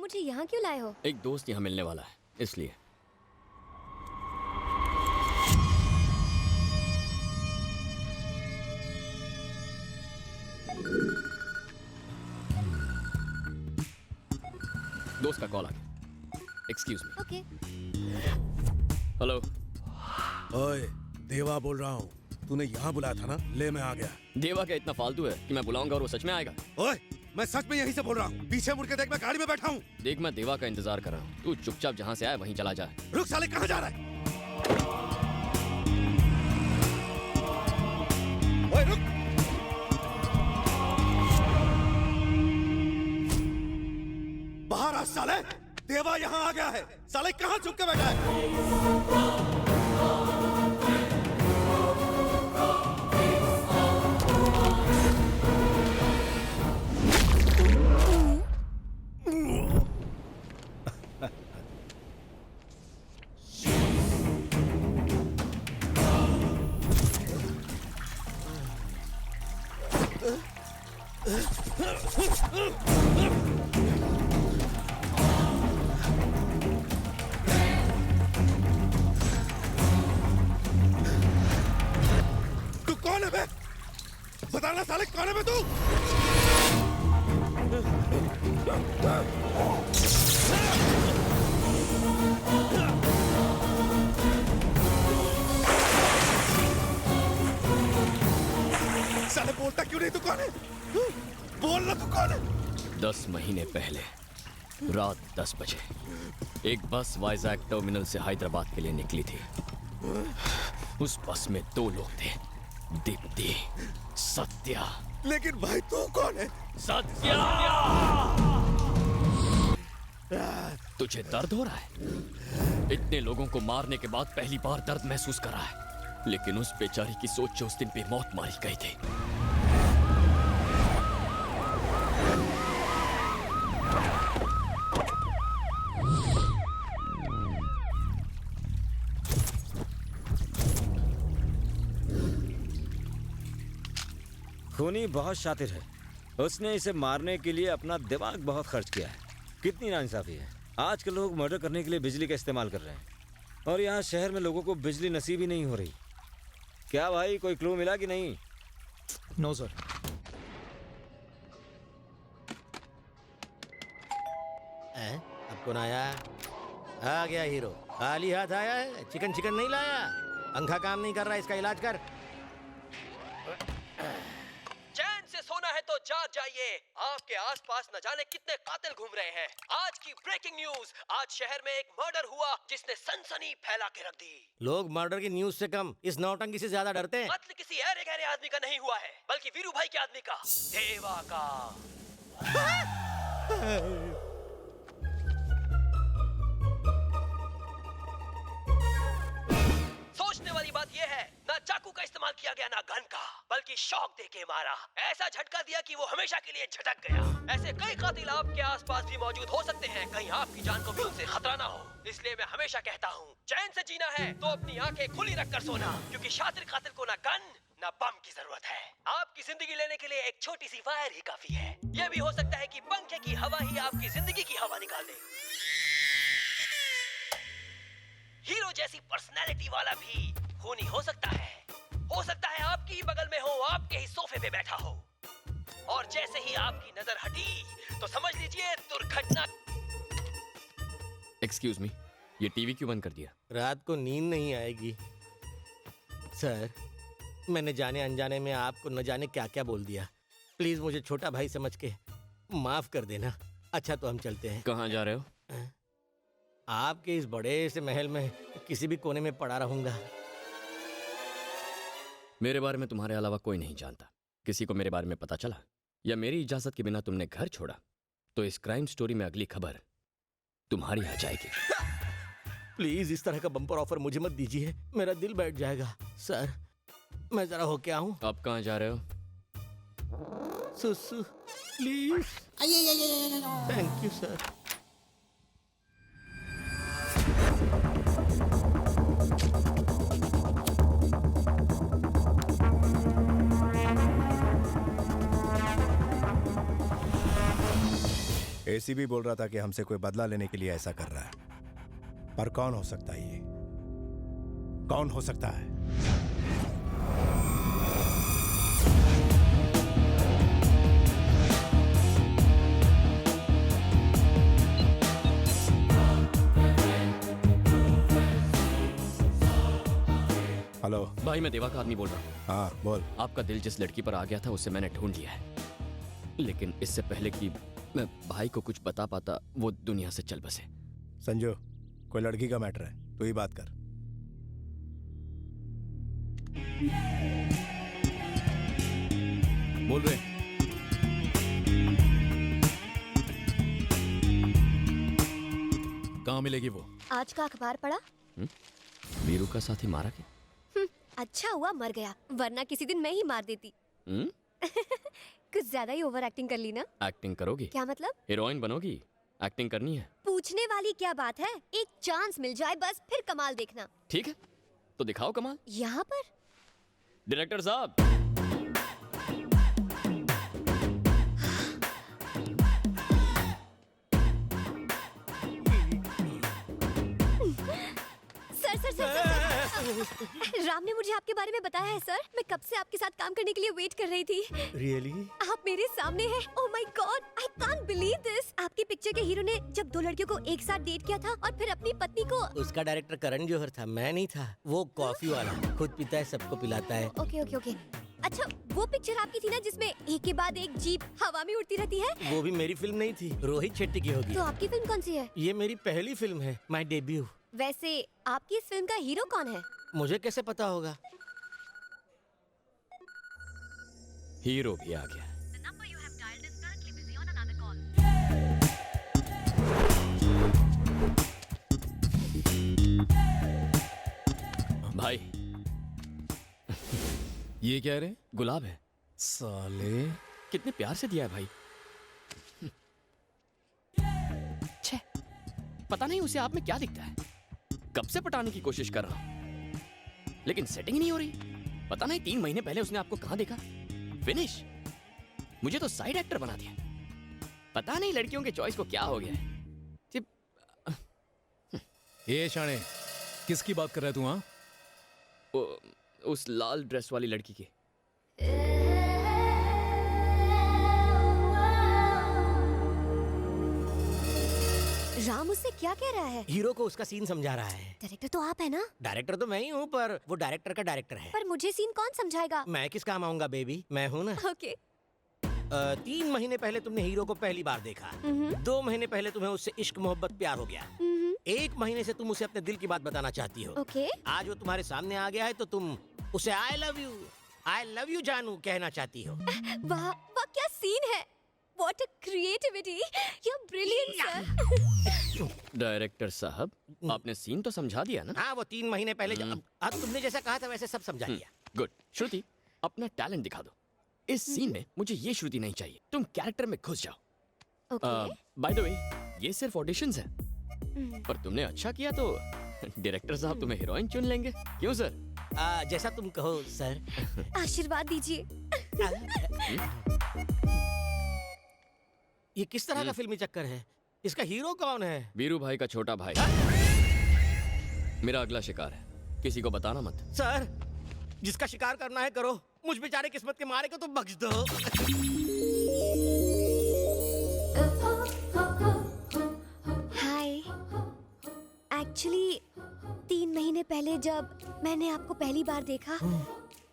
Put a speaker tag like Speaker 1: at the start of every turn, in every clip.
Speaker 1: मुझे यहाँ क्यों लाए हो?
Speaker 2: एक दोस्त यहाँ मिलने वाला है, इसलिए। दोस्त का कॉल आ गया। Excuse me.
Speaker 1: ओके।
Speaker 2: हेलो।
Speaker 3: ओए, देवा बोल रहा हूँ। तूने यहाँ बुलाया था ना? ले मैं आ गया।
Speaker 2: देवा क्या इतना फालतू है कि मैं बुलाऊंगा और वो सच में आएगा?
Speaker 3: ओए, मैं सच में यहीं से बोल रहा हूँ। पीछे मुड़ के देख, मैं गाड़ी में बैठा हूँ।
Speaker 2: देख, मैं देवा का इंतजार कर रहा हूँ। तू चुपचाप जहाँ से आया वहीं चला जा।
Speaker 3: रुक साले, कहाँ जा रहा है? ओए रुक। बाहर आ साले। देवा यहाँ आ गया है। साले कहाँ छुप के बैठा है? तू कौन है बे? बताना साले, कौन है बे तू? साले बोलता क्यों नहीं? तू कौन है? बोल ना, तू कौन है?
Speaker 2: 10 महीने पहले रात 10 बजे एक बस वाइजैक टर्मिनल से हैदराबाद के लिए निकली थी। उस बस में 2 लोग थे, दीप्ति, सत्या।
Speaker 3: लेकिन भाई तू कौन है?
Speaker 2: सत्या! तुझे दर्द हो रहा है? इतने लोगों को मारने के बाद पहली बार दर्द महसूस कर रहा है। लेकिन उस बेचारी की सोच जो उस दिन बेमौत मारी गई थी।
Speaker 4: खूनी बहुत शातिर है। उसने इसे मारने के लिए अपना दिमाग बहुत खर्च किया है। कितनी नाइंसाफी है। आजकल लोग मर्डर करने के लिए बिजली का इस्तेमाल कर रहे हैं और यहाँ शहर में लोगों को बिजली नसीब ही नहीं हो रही। क्या भाई, कोई क्लू मिला कि नहीं?
Speaker 5: No sir.
Speaker 6: अब कौन आया? आ गया हीरो। खाली हाथ आया है? चिकन चिकन नहीं लाया? पंखा काम नहीं कर रहा, इसका इलाज कर।
Speaker 7: चैन से सोना है तो जाग जाइए। आपके आसपास न जाने कितने कातिल घूम रहे हैं। आज की ब्रेकिंग न्यूज। आज शहर में एक मर्डर हुआ जिसने सनसनी फैला के रख दी।
Speaker 6: लोग मर्डर की न्यूज से कम इस नौटंकी से ज्यादा डरते हैं।
Speaker 7: कत्ल किसी अरे गहरे आदमी का नहीं हुआ है, बल्कि वीरू भाई के आदमी का, देवा का। सोचने वाली बात यह है, ना चाकू का इस्तेमाल किया गया ना गन का, बल्कि शॉक देके मारा। ऐसा झटका दिया कि वो हमेशा के लिए झटक गया। ऐसे कई कातिल आपके आसपास भी मौजूद हो सकते हैं। कहीं आपकी जान को भी उनसे खतरा ना हो। इसलिए मैं हमेशा कहता हूँ, चैन से जीना है तो अपनी आंखें खुली रखकर सोना, क्योंकि शातिर कातिल को ना गन ना बम की जरूरत है। आपकी जिंदगी लेने के लिए एक छोटी सी फायर ही काफी है। यह भी हो सकता है कि पंखे की हवा ही आपकी जिंदगी की हवा निकाल दे। हीरो जैसी पर्सनैलिटी वाला भी खूनी हो सकता है। हो सकता है आपकी ही बगल में हो, आपके ही सोफे पे बैठा हो, और जैसे ही आपकी नजर हटी तो समझ लीजिए दुर्घटना।
Speaker 2: एक्सक्यूज मी, ये टीवी क्यों बंद कर दिया?
Speaker 6: रात को नींद नहीं आएगी। सर, मैंने जाने अनजाने में आपको न जाने क्या क्या बोल दिया। प्लीज मुझे छोटा भाई समझ के माफ कर देना। अच्छा तो हम चलते हैं।
Speaker 2: कहाँ जा रहे हो?
Speaker 6: आपके इस बड़े से महल में किसी भी कोने में पड़ा रहूंगा।
Speaker 2: मेरे बारे में तुम्हारे अलावा कोई नहीं जानता। किसी को मेरे बारे में पता चला या मेरी इजाजत के बिना तुमने घर छोड़ा तो इस क्राइम स्टोरी में अगली खबर तुम्हारी आ जाएगी।
Speaker 6: प्लीज इस तरह का बम्पर ऑफर मुझे मत दीजिए, मेरा दिल बैठ जाएगा। सर, मैं जरा होके आऊं?
Speaker 2: आप कहाँ जा रहे हो?
Speaker 6: सुसु please. Thank you sir.
Speaker 3: ACB बोल रहा था कि हमसे कोई बदला लेने के लिए ऐसा कर रहा है, पर कौन हो सकता है ये? कौन हो सकता है? हेलो
Speaker 2: भाई मैं देवा का आदमी बोल रहा हूँ।
Speaker 3: हाँ बोल।
Speaker 2: आपका दिल जिस लड़की पर आ गया था उसे मैंने ढूंढ लिया है, लेकिन इससे पहले कि मैं भाई को कुछ बता पाता वो दुनिया से चल बसे।
Speaker 3: संजू, कोई लड़की का मैटर है, तू ही बात कर।
Speaker 1: बोल रहे। कहाँ मिलेगी वो?
Speaker 5: आज का अखबार पढ़ा?
Speaker 2: वीरू का साथी मारा क्या?
Speaker 5: अच्छा हुआ मर गया, वरना किसी दिन मैं ही मार देती।
Speaker 2: हम्म?
Speaker 5: कुछ ज्यादा ही ओवर एक्टिंग कर ली ना?
Speaker 2: एक्टिंग करोगी?
Speaker 5: क्या मतलब?
Speaker 2: हीरोइन बनोगी? एक्टिंग करनी है?
Speaker 5: पूछने वाली क्या बात है, एक चांस मिल जाए बस, फिर कमाल देखना।
Speaker 2: ठीक है, तो दिखाओ कमाल।
Speaker 5: यहाँ पर
Speaker 2: डायरेक्टर साहब।
Speaker 5: सर राम ने मुझे आपके बारे में बताया है सर। मैं कब से आपके साथ काम करने के लिए वेट कर रही थी।
Speaker 6: रियली?
Speaker 5: आप मेरे सामने हैं। Oh my God, I can't believe this. आपकी पिक्चर के हीरो ने जब दो लड़कियों को एक साथ डेट किया था और फिर अपनी पत्नी को।
Speaker 6: उसका डायरेक्टर करण जौहर था, मैं नहीं था। वो कॉफी वाला खुद पीता है, सबको पिलाता है।
Speaker 5: Okay okay okay. अच्छा, वो पिक्चर आपकी थी ना जिसमें एक के बाद एक जीप हवा में उड़ती रहती है?
Speaker 6: वो भी मेरी फिल्म नहीं थी, रोहित शेट्टी की होगी।
Speaker 5: तो आपकी फिल्म कौन सी है?
Speaker 6: ये मेरी पहली फिल्म है, माय डेब्यू।
Speaker 5: वैसे आपकी इस फिल्म का हीरो कौन है?
Speaker 6: मुझे कैसे पता होगा?
Speaker 2: हीरो भी आ गया। भाई
Speaker 1: ये क्या रे?
Speaker 2: गुलाब है।
Speaker 1: साले
Speaker 2: कितने प्यार से दिया है भाई। छे, पता नहीं उसे आप में क्या दिखता है। कब से पटाने की कोशिश कर रहा हूं, लेकिन सेटिंग नहीं हो रही। पता नहीं 3 महीने पहले उसने आपको कहां देखा। फिनिश। मुझे तो साइड एक्टर बना दिया। पता नहीं लड़कियों के चॉइस को क्या हो गया है।
Speaker 1: ये शाणे, किसकी बात कर रहा है तू? हाँ,
Speaker 2: उस लाल ड्रेस वाली लड़की की।
Speaker 5: राम उससे क्या कह रहा है?
Speaker 6: हीरो को उसका सीन समझा रहा है।
Speaker 5: डायरेक्टर तो आप है ना?
Speaker 6: डायरेक्टर तो मैं ही हूँ, पर वो डायरेक्टर का डायरेक्टर है।
Speaker 5: पर मुझे सीन कौन समझाएगा?
Speaker 6: मैं किस काम आऊंगा बेबी, मैं हूँ ना।
Speaker 5: ओके।
Speaker 6: 3 महीने पहले तुमने हीरो को पहली बार देखा। 2 महीने पहले तुम्हें उससे इश्क मोहब्बत प्यार हो गया। 1 महीने से तुम उसे अपने दिल की बात बताना चाहती हो।
Speaker 5: ओके।
Speaker 6: आज वो तुम्हारे सामने आ गया है तो तुम उसे आई लव यू जानू कहना चाहती हो।
Speaker 5: वाह वाह, क्या सीन है। What a creativity! You're brilliant, sir.
Speaker 2: Director साहब, आपने सीन तो समझा दिया ना?
Speaker 6: हाँ, वो 3 महीने पहले अब तुमने जैसा कहा था वैसे सब समझा दिया।
Speaker 2: गुड। श्रुति, अपना टैलेंट दिखा दो। इस सीन में मुझे ये श्रुति नहीं चाहिए। तुम कैरेक्टर में घुस जाओ।
Speaker 5: Okay.
Speaker 2: बाय द वे, ये सिर्फ ऑडिशंस है, पर तुमने अच्छा किया तो डायरेक्टर साहब तुम्हें हीरोइन चुन लेंगे। क्यों सर?
Speaker 6: जैसा तुम कहो सर।
Speaker 5: आशीर्वाद दीजिए।
Speaker 6: ये किस तरह का फिल्मी चक्कर है? इसका हीरो कौन है?
Speaker 2: वीरू भाई का छोटा भाई। मेरा अगला शिकार है, किसी को बताना मत।
Speaker 6: सर, जिसका शिकार करना है करो, मुझ बेचारे किस्मत के मारे को तो बख्श दो।
Speaker 5: हाय, एक्चुअली 3 महीने पहले जब मैंने आपको पहली बार देखा,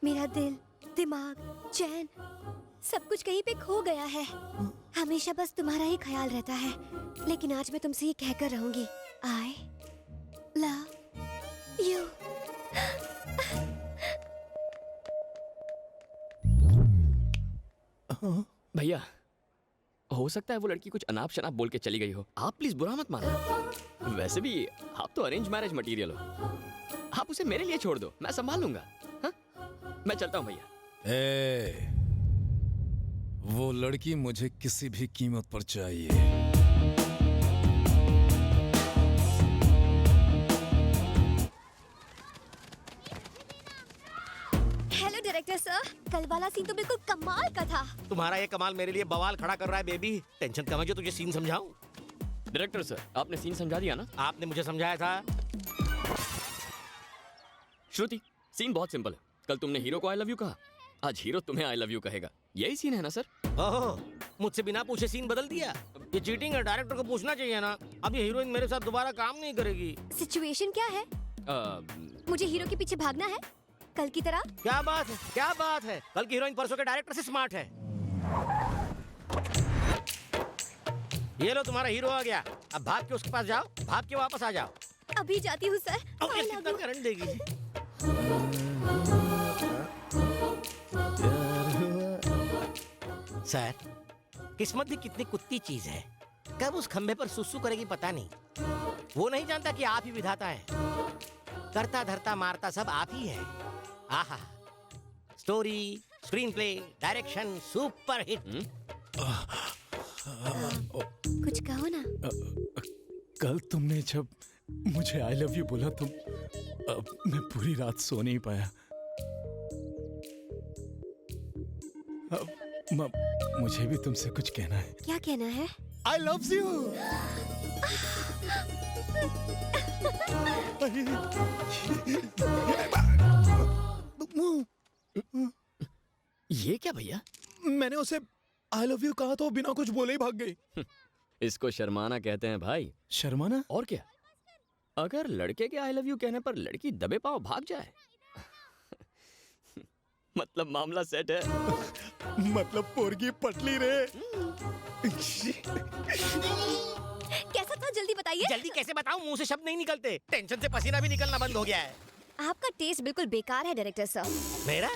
Speaker 5: मेरा दिल, दिमाग, चैन सब कुछ कहीं पे खो गया है। हमेशा बस तुम्हारा ही ख्याल रहता है, लेकिन आज मैं तुमसे ये कहकर रहूंगी, आई लव यू।
Speaker 2: भैया, हो सकता है वो लड़की कुछ अनाप शनाप बोल के चली गई हो। आप प्लीज बुरा मत मानो। वैसे भी आप तो अरेंज मैरिज मटेरियल हो। आप उसे मेरे लिए छोड़ दो, मैं संभाल लूंगा। हाँ? मैं चलता हूँ भैया।
Speaker 1: वो लड़की मुझे किसी भी कीमत पर चाहिए।
Speaker 5: हेलो डायरेक्टर सर, कल वाला सीन तो बिल्कुल कमाल का था।
Speaker 6: तुम्हारा ये कमाल मेरे लिए बवाल खड़ा कर रहा है बेबी। टेंशन कम है जो तुझे सीन समझाऊं।
Speaker 2: डायरेक्टर सर, आपने सीन समझा दिया ना?
Speaker 6: आपने मुझे समझाया था।
Speaker 2: श्रुति, सीन बहुत सिंपल है। कल तुमने हीरो को आई लव यू कहा, आज हीरो तुम्हें आई लव यू कहेगा। यही सीन है ना सर?
Speaker 6: ओहो, मुझसे बिना पूछे सीन बदल दिया। ये चीटिंग है, डायरेक्टर को पूछना चाहिए ना। अब ये हीरोइन मेरे साथ दोबारा काम नहीं करेगी।
Speaker 5: सिचुएशन क्या है? मुझे हीरो के पीछे भागना है कल की तरह।
Speaker 6: क्या बात है, क्या बात है। कल की हीरोइन परसों के डायरेक्टर से स्मार्ट है। ये लो तुम्हारा हीरो आ गया। अब भाग के उसके पास जाओ, भाग के वापस आ जाओ।
Speaker 5: अभी जाती हूँ सर।
Speaker 6: अब
Speaker 5: I
Speaker 6: ये
Speaker 5: love
Speaker 6: कितना
Speaker 5: you.
Speaker 6: करंट देगी? सर, किस्मत भी कितनी कुत्ती चीज है। कब उस खंबे पर सुसु करेगी पता नहीं। वो नहीं जानता कि आप ही विधाता है। करता धरता मारता सब आप ही है। आहा, story, screen play, direction super hit.
Speaker 5: कुछ कहो ना।
Speaker 1: कल तुमने जब मुझे आई लव यू बोला तो मैं पूरी रात सो नहीं पाया। मुझे भी तुमसे कुछ कहना है।
Speaker 5: क्या कहना है?
Speaker 1: I love you.
Speaker 2: ये क्या भैया?
Speaker 1: मैंने उसे आई लव यू कहा तो बिना कुछ बोले ही भाग गई।
Speaker 2: इसको शर्माना कहते हैं भाई।
Speaker 1: शर्माना?
Speaker 2: और क्या? अगर लड़के के आई लव यू कहने पर लड़की दबे पांव भाग जाए मतलब मामला सेट है।
Speaker 1: मतलब पोरगी पटली रे।
Speaker 5: कैसा था जल्दी बताइए।
Speaker 6: जल्दी कैसे बताऊं, मुंह से शब्द नहीं निकलते। टेंशन से पसीना भी निकलना बंद हो गया है।
Speaker 5: आपका टेस्ट बिल्कुल बेकार है डायरेक्टर सर।
Speaker 6: मेरा?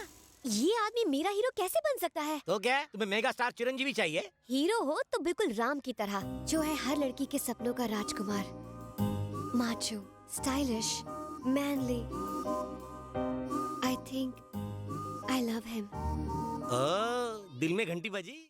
Speaker 5: ये आदमी मेरा हीरो कैसे बन सकता है?
Speaker 6: तो क्या तुम्हें मेगा स्टार चिरंजीवी चाहिए?
Speaker 5: हीरो हो तो बिल्कुल राम की तरह, जो है हर लड़की के सपनों का राजकुमार। Macho, stylish, manly. I think I love him.
Speaker 6: दिल में घंटी बजी।